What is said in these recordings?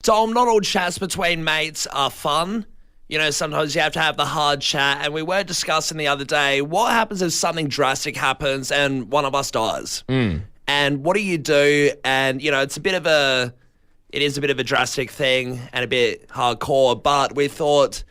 Dom, not all chats between mates are fun. You know, sometimes you have to have the hard chat, and we were discussing the other day, what happens if something drastic happens and one of us dies? And what do you do? And, you know, it is a bit of a drastic thing and a bit hardcore, but we thought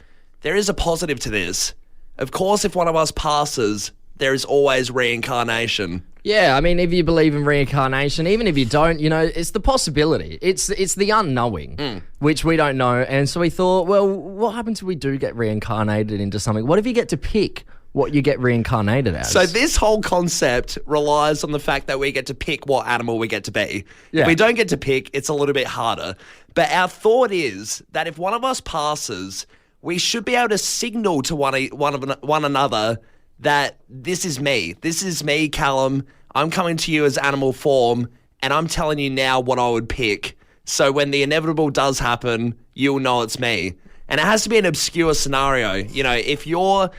there is a positive to this. Of course, if one of us passes, there is always reincarnation. Yeah, I mean, if you believe in reincarnation, even if you don't, you know, it's the possibility. It's the unknowing, which we don't know. And so we thought, well, what happens if we do get reincarnated into something? What if you get to pick what you get reincarnated as? So this whole concept relies on the fact that we get to pick what animal we get to be. Yeah. If we don't get to pick, it's a little bit harder. But our thought is that if one of us passes, we should be able to signal to one another that this is me. This is me, Callum. I'm coming to you as animal form, and I'm telling you now what I would pick. So when the inevitable does happen, you'll know it's me. And it has to be an obscure scenario. You know, if you're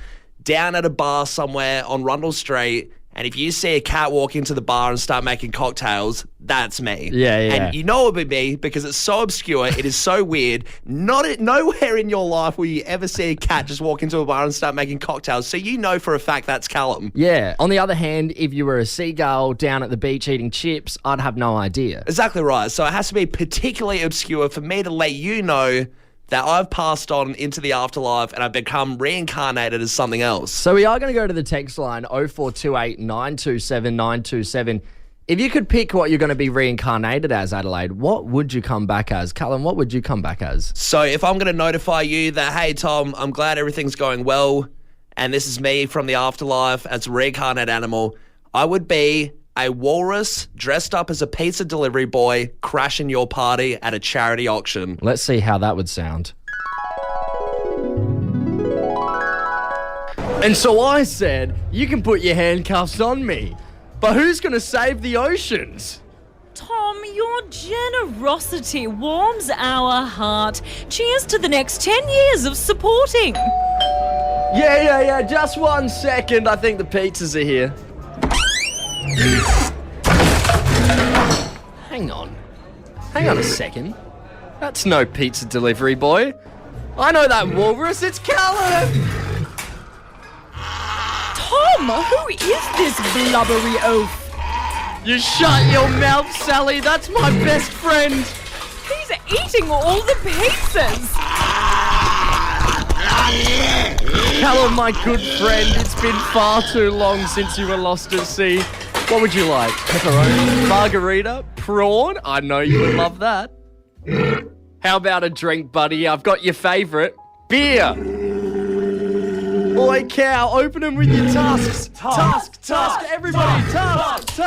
down at a bar somewhere on Rundle Street, and if you see a cat walk into the bar and start making cocktails, that's me. Yeah. And you know it would be me because it's so obscure, it is so weird. Nowhere in your life will you ever see a cat just walk into a bar and start making cocktails, so you know for a fact that's Callum. Yeah. On the other hand, if you were a seagull down at the beach eating chips, I'd have no idea. Exactly right. So it has to be particularly obscure for me to let you know that I've passed on into the afterlife and I've become reincarnated as something else. So we are going to go to the text line 0428 927 927. If you could pick what you're going to be reincarnated as, Adelaide, what would you come back as? Callum, what would you come back as? So if I'm going to notify you that, hey, Tom, I'm glad everything's going well and this is me from the afterlife as a reincarnated animal, I would be a walrus dressed up as a pizza delivery boy crashing your party at a charity auction. Let's see how that would sound. And so I said, you can put your handcuffs on me, but who's going to save the oceans? Tom, your generosity warms our heart. Cheers to the next 10 years of supporting. Yeah. Just 1 second. I think the pizzas are here. Hang on a second. That's no pizza delivery boy. I know that walrus, it's Callum! Tom, who is this blubbery oaf? You shut your mouth, Sally, that's my best friend! He's eating all the pizzas! Callum, my good friend, it's been far too long since you were lost at sea. What would you like? Pepperoni, margarita, prawn? I know you would love that. How about a drink, buddy? I've got your favourite. Beer. Boy, cow, open them with your tusks. Tusk. Everybody, tusk.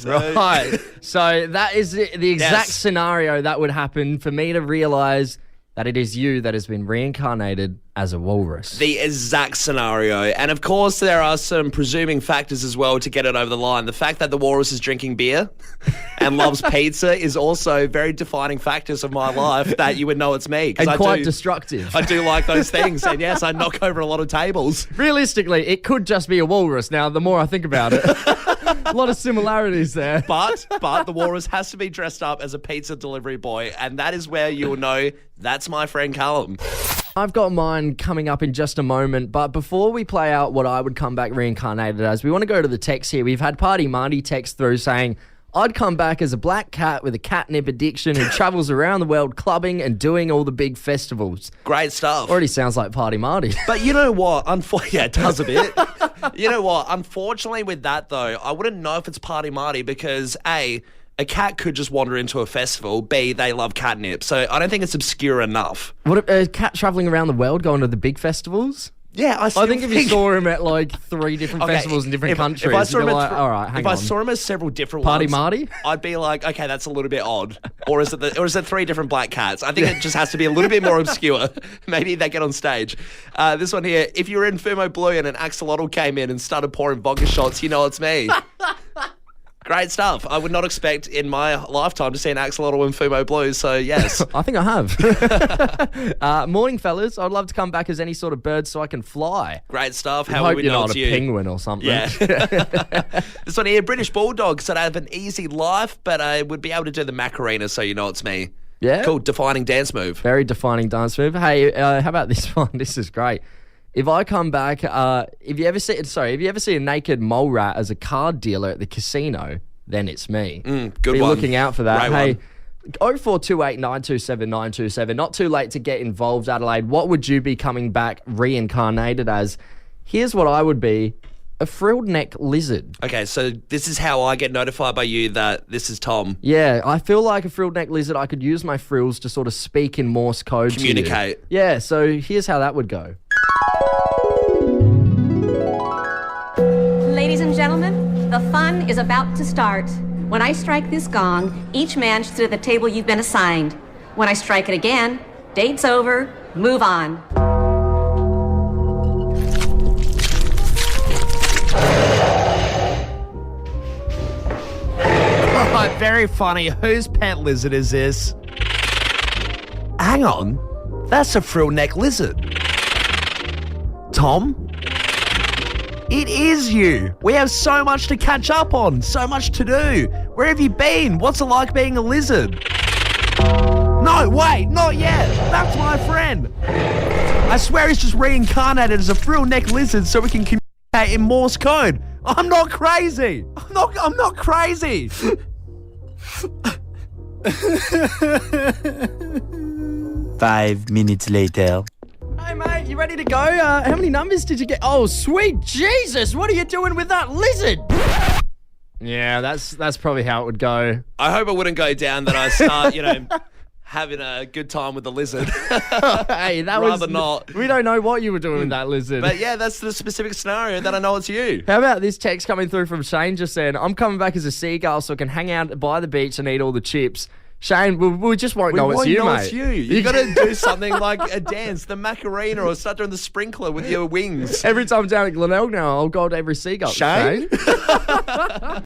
Right. So that is the exact scenario that would happen for me to realise that it is you that has been reincarnated as a walrus. The exact scenario. And of course, there are some presuming factors as well to get it over the line. The fact that the walrus is drinking beer and loves pizza is also very defining factors of my life that you would know it's me. And quite destructive. I do like those things. And yes, I knock over a lot of tables. Realistically, it could just be a walrus now, the more I think about it. A lot of similarities there. But the walrus has to be dressed up as a pizza delivery boy, and that is where you will know that's my friend Callum. I've got mine coming up in just a moment, but before we play out what I would come back reincarnated as, we want to go to the text here. We've had Party Marty text through saying, I'd come back as a black cat with a catnip addiction who travels around the world clubbing and doing all the big festivals. Great stuff. Already sounds like Party Marty. But you know what? Yeah, it does a bit. You know what? Unfortunately with that, though, I wouldn't know if it's Party Marty because, A cat could just wander into a festival. B, they love catnip. So I don't think it's obscure enough. What, a cat travelling around the world going to the big festivals? Yeah, I think if you saw him at like 3 different festivals in different countries, if I saw him like, all right, hang on. If I saw him at several different Party ones, Marty, I'd be like, okay, that's a little bit odd. Or is it 3 different black cats? I think it just has to be a little bit more obscure. Maybe they get on stage. This one here, if you were in Fumo Blue and an axolotl came in and started pouring vodka shots, you know it's me. Great stuff. I would not expect in my lifetime to see an axolotl in Fumo Blue, so yes. I think I have. Morning, fellas. I'd love to come back as any sort of bird so I can fly. Great stuff. I How hope would we you're know not it's a you? penguin or something. Yeah. This one here, British Bulldogs said I have an easy life, but I would be able to do the Macarena, so you know it's me. Yeah? Cool, defining dance move. Very defining dance move. Hey, how about this one? This is great. If I come back, if you ever see a naked mole rat as a card dealer at the casino, then it's me. Good Be one. looking out for that. Great Hey, 0428 927 927. Not too late to get involved, Adelaide. What would you be coming back reincarnated as? Here's what I would be. A frilled neck lizard. Okay, so this is how I get notified by you that this is Tom. Yeah, I feel like a frilled neck lizard. I could use my frills to sort of speak in Morse code Communicate. to you. Yeah, so here's how that would go. Ladies and gentlemen, the fun is about to start. When I strike this gong, each man should sit at the table you've been assigned. When I strike it again, date's over, move on. Oh, very funny. Whose pet lizard is this? Hang on. That's a frill neck lizard. Tom? It is you. We have so much to catch up on, so much to do. Where have you been? What's it like being a lizard? No, wait, not yet. That's my friend. I swear he's just reincarnated as a frill neck lizard so we can communicate in Morse code. I'm not crazy. I'm not crazy. 5 minutes later. Hey, mate, you ready to go? How many numbers did you get? Oh, sweet Jesus, what are you doing with that lizard? Yeah, that's probably how it would go. I hope it wouldn't go down that I start, having a good time with the lizard. Hey, that Rather not. We don't know what you were doing with that lizard. But yeah, that's the specific scenario that I know it's you. How about this text coming through from Shane just saying, I'm coming back as a seagull so I can hang out by the beach and eat all the chips. Shane, we just won't know it's you, mate. It's you. You got to do something like a dance, the Macarena, or start doing the sprinkler with your wings. Every time I'm down at Glenelg now, I'll go to every seagull. Shane?